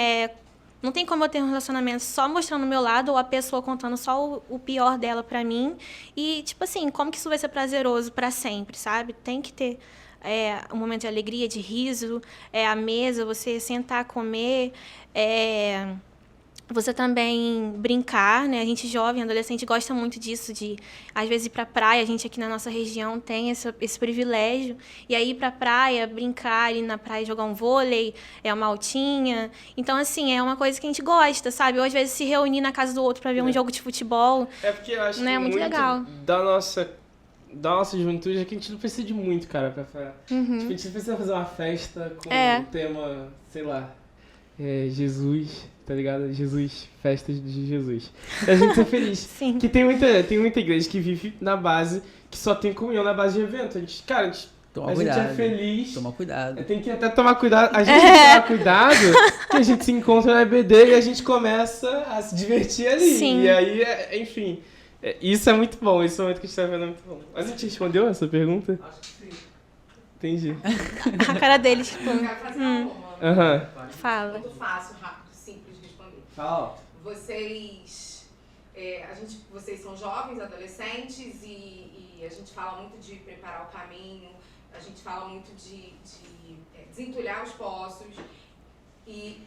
não tem como eu ter um relacionamento só mostrando o meu lado ou a pessoa contando só o pior dela pra mim. E, tipo assim, como que isso vai ser prazeroso pra sempre, sabe? Tem que ter um momento de alegria, de riso, a mesa, você sentar, comer, você também brincar, né? A gente jovem, adolescente, gosta muito disso, de às vezes ir pra praia. A gente aqui na nossa região tem esse privilégio. E aí ir pra praia, brincar ali na praia, jogar um vôlei, uma altinha. Então, assim, é uma coisa que a gente gosta, sabe? Ou às vezes se reunir na casa do outro pra ver um jogo de futebol.
Porque eu acho
né?
que
muito legal.
Da nossa juventude é que a gente não precisa de muito, cara, pra falar. Tipo, a gente não precisa fazer uma festa com um tema, sei lá... Jesus, tá ligado? Jesus, festas de Jesus. E a gente ser feliz.
Sim.
Que tem muita igreja que vive na base, que só tem comunhão na base de evento. A gente
Toma
a
cuidado.
gente é feliz.
Toma cuidado.
Tem que até tomar cuidado. A gente tem que tomar cuidado que a gente se encontra na EBD e a gente começa a se divertir ali.
Sim.
E aí, enfim, isso é muito bom. Esse momento que a gente tá vendo é muito bom. Mas a gente respondeu essa pergunta?
Acho que sim.
Entendi.
A cara deles, tipo,
Eu quero fazer uma.
Aham.
fala.
Muito fácil, rápido, simples de responder.
Fala.
Vocês são jovens, adolescentes e a gente fala muito de preparar o caminho, a gente fala muito de desentulhar os poços. E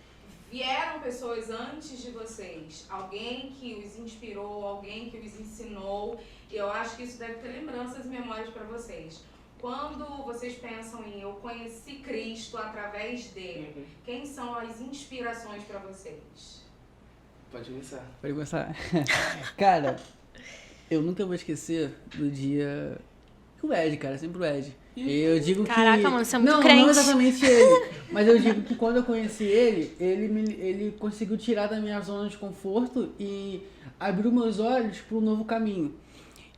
vieram pessoas antes de vocês, alguém que os inspirou, alguém que os ensinou, e eu acho que isso deve ter lembranças e memórias para vocês. Quando vocês pensam em eu conheci Cristo através dele, quem são as inspirações para vocês?
Pode começar.
Pode começar. Cara, eu nunca vou esquecer do dia... O Ed, cara, sempre o Ed. Eu digo
Caraca,
que...
mano, você é muito
não,
crente.
não exatamente ele. Mas eu digo que quando eu conheci ele, ele conseguiu tirar da minha zona de conforto e abriu meus olhos para um novo caminho.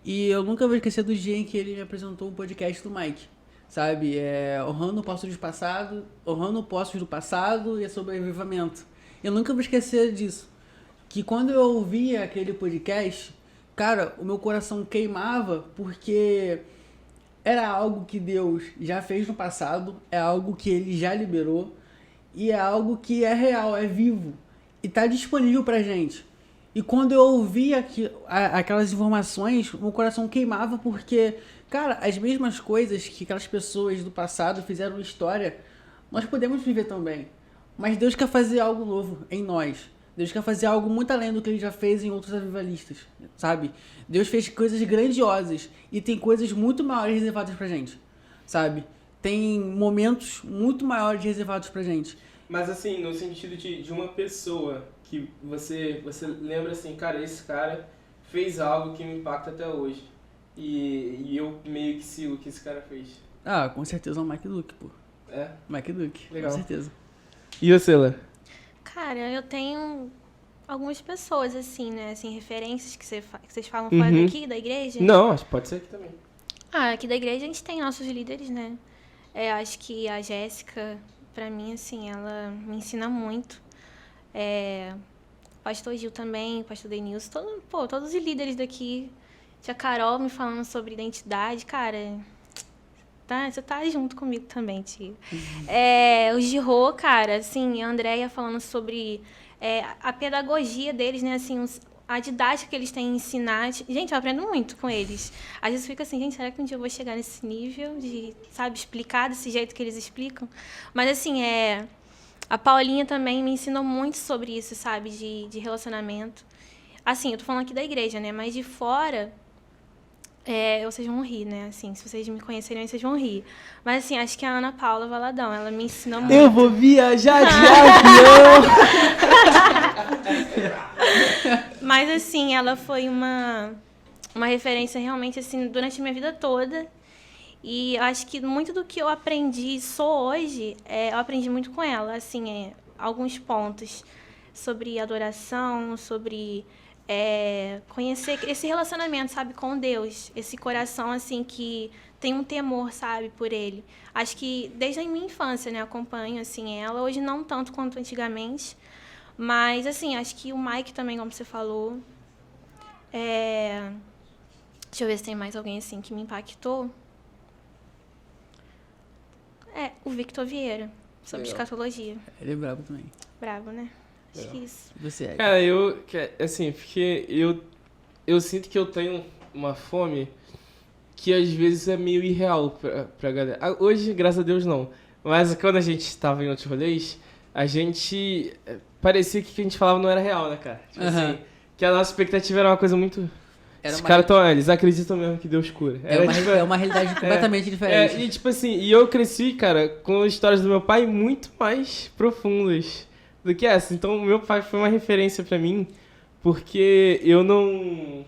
E eu nunca vou esquecer do dia em que ele me apresentou um podcast do Mike. Sabe? Honrando Postos do Passado e sobre avivamento. Eu nunca vou esquecer disso. Que quando eu ouvia aquele podcast, cara, o meu coração queimava porque era algo que Deus já fez no passado, é algo que Ele já liberou e é algo que é real, é vivo e tá disponível pra gente. E quando eu ouvia aquelas informações, o meu coração queimava porque, cara, as mesmas coisas que aquelas pessoas do passado fizeram história, nós podemos viver também. Mas Deus quer fazer algo novo em nós. Deus quer fazer algo muito além do que Ele já fez em outros avivalistas, sabe? Deus fez coisas grandiosas e tem coisas muito maiores reservadas pra gente, sabe? Tem momentos muito maiores reservados pra gente.
Mas assim, no sentido de uma pessoa que você lembra assim, cara, esse cara fez algo que me impacta até hoje. E eu meio que sigo o que esse cara fez.
Ah, com certeza é o Mike Duke, pô.
É?
Mike Duke,
Legal.
com certeza.
E você, Lá?
Cara, eu tenho algumas pessoas, assim, né? Assim, referências que vocês falam fora daqui, da igreja.
Não, acho que pode ser aqui também.
Aqui da igreja a gente tem nossos líderes, né? Acho que a Jéssica, pra mim, assim, ela me ensina muito. Pastor Gil também, pastor Denilson, todos os líderes daqui. Tia Carol me falando sobre identidade, cara... Você tá junto comigo também, tio. O Girô, cara, assim, a Andréia falando sobre a pedagogia deles, né, assim, a didática que eles têm em ensinar. Gente, eu aprendo muito com eles. Às vezes fica assim, gente, será que um dia eu vou chegar nesse nível de, sabe, explicar desse jeito que eles explicam? Mas, assim, a Paulinha também me ensinou muito sobre isso, sabe, de relacionamento. Assim, eu tô falando aqui da igreja, né, mas de fora... vocês vão rir, né? Assim, se vocês me conhecerem, vocês vão rir. Mas, assim, acho que a Ana Paula Valadão, ela me ensinou muito.
Eu vou viajar de avião!
Mas, assim, ela foi uma referência realmente, assim, durante a minha vida toda. E eu acho que muito do que eu aprendi, sou hoje, eu aprendi muito com ela. Assim, alguns pontos sobre adoração, sobre... conhecer esse relacionamento, sabe, com Deus, esse coração, assim, que tem um temor, sabe, por Ele. Acho que desde a minha infância, né, acompanho, assim, ela, hoje não tanto quanto antigamente, mas, assim, acho que o Mike também, como você falou, deixa eu ver se tem mais alguém, assim, que me impactou. O Victor Vieira, sobre escatologia.
Ele é brabo também.
Bravo, né? Acho que isso.
Você é.
Cara, assim, porque eu sinto que eu tenho uma fome que às vezes é meio irreal pra galera. Hoje, graças a Deus, não. Mas quando a gente tava em outros rolês, a gente... parecia que o que a gente falava não era real, né, cara? Tipo assim, que a nossa expectativa era uma coisa muito... Esses caras eles acreditam mesmo que Deus cura.
É uma realidade completamente diferente.
E tipo assim, e eu cresci, cara, com histórias do meu pai muito mais profundas do que essa. Então, o meu pai foi uma referência pra mim, porque eu não...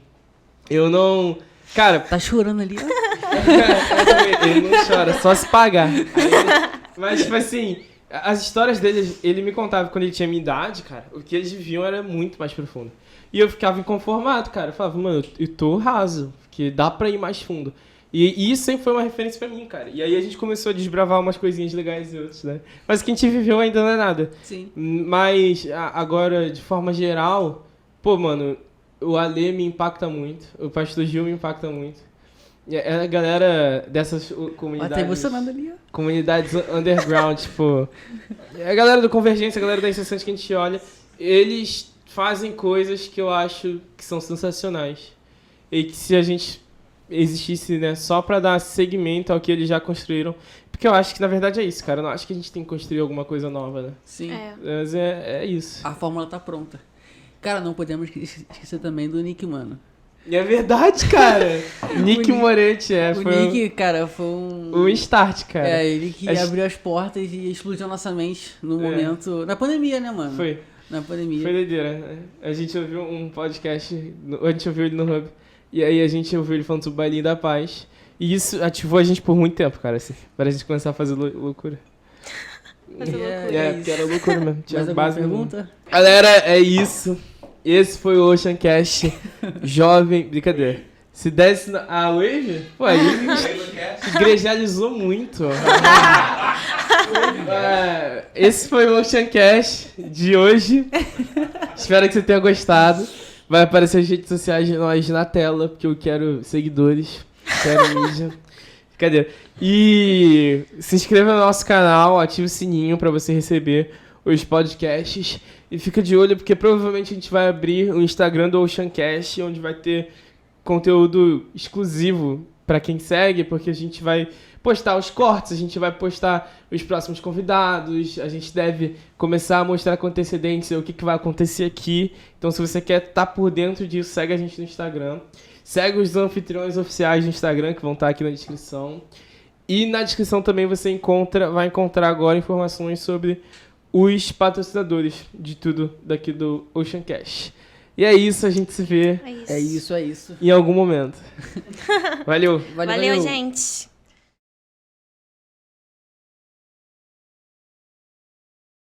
Cara...
Tá chorando ali, ó.
Ele não chora, só se pagar. Mas, tipo assim, As histórias dele, ele me contava quando ele tinha minha idade, cara, o que eles viviam era muito mais profundo. E eu ficava inconformado, cara. Eu falava, mano, eu tô raso, porque dá pra ir mais fundo. E isso sempre foi uma referência pra mim, cara. E aí a gente começou a desbravar umas coisinhas legais e outras, né? Mas o que a gente viveu ainda não é nada.
Sim.
Mas agora, de forma geral, pô, mano, o Ale me impacta muito, o Pastor Gil me impacta muito. E a galera dessas comunidades...
Tá emocionando ali, ó.
Comunidades underground, tipo... A galera do Convergência, a galera da Incessante que a gente olha, eles fazem coisas que eu acho que são sensacionais. E que se a gente existisse, né, só pra dar segmento ao que eles já construíram... Porque eu acho que, na verdade, é isso, cara. Eu não acho que a gente tem que construir alguma coisa nova, né?
Sim.
Mas é isso.
A fórmula tá pronta. Cara, não podemos esquecer também do Nick, mano.
E é verdade, cara. Nick Moretti,
O Nick, cara, foi
um start, cara.
É, ele que abriu as portas e explodiu a nossa mente no momento... Na pandemia, né, mano?
Foi.
Na pandemia.
Foi doideira, né? A gente ouviu um podcast, a gente ouviu ele no Hub, e aí a gente ouviu ele falando sobre o Bailinho da Paz. E isso ativou a gente por muito tempo, cara, assim. Pra gente começar a fazer loucura.
Fazer loucura.
Porque era loucura mesmo. Tinha
Mais alguma
base
pergunta?
nenhuma. Galera, é isso. Esse foi o Oceancast jovem. Brincadeira. Se desse a Wave, pô, aí igrejalizou muito. Esse foi o Oceancast de hoje. Espero que você tenha gostado. Vai aparecer as redes sociais de nós na tela, porque eu quero seguidores, quero mídia. Brincadeira. E se inscreva no nosso canal, ative o sininho pra você receber os podcasts. E fica de olho, porque provavelmente a gente vai abrir o Instagram do Oceancast, onde vai ter conteúdo exclusivo pra quem segue, porque a gente vai postar os cortes, a gente vai postar os próximos convidados, a gente deve começar a mostrar com antecedência o que vai acontecer aqui. Então, se você quer estar por dentro disso, segue a gente no Instagram. Segue os anfitriões oficiais do Instagram, que vão estar aqui na descrição. E na descrição também você vai encontrar agora informações sobre os patrocinadores de tudo daqui do Oceancast. E é isso, a gente se vê
É isso.
É isso.
em algum momento. Valeu!
Valeu, gente.